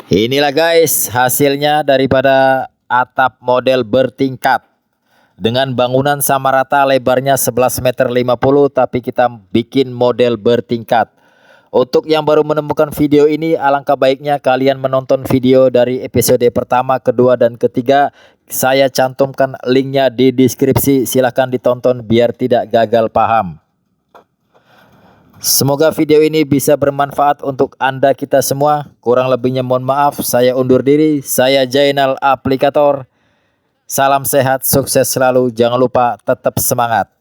Inilah guys hasilnya daripada atap model bertingkat dengan bangunan sama rata, lebarnya 11,50 meter, tapi kita bikin model bertingkat. Untuk yang baru menemukan video ini, alangkah baiknya kalian menonton video dari episode pertama, kedua, dan ketiga. Saya cantumkan linknya di deskripsi, silahkan ditonton biar tidak gagal paham. Semoga video ini bisa bermanfaat untuk Anda kita semua. Kurang lebihnya mohon maaf. Saya undur diri. Saya Jainal Aplikator. Salam sehat, sukses selalu. Jangan lupa tetap semangat.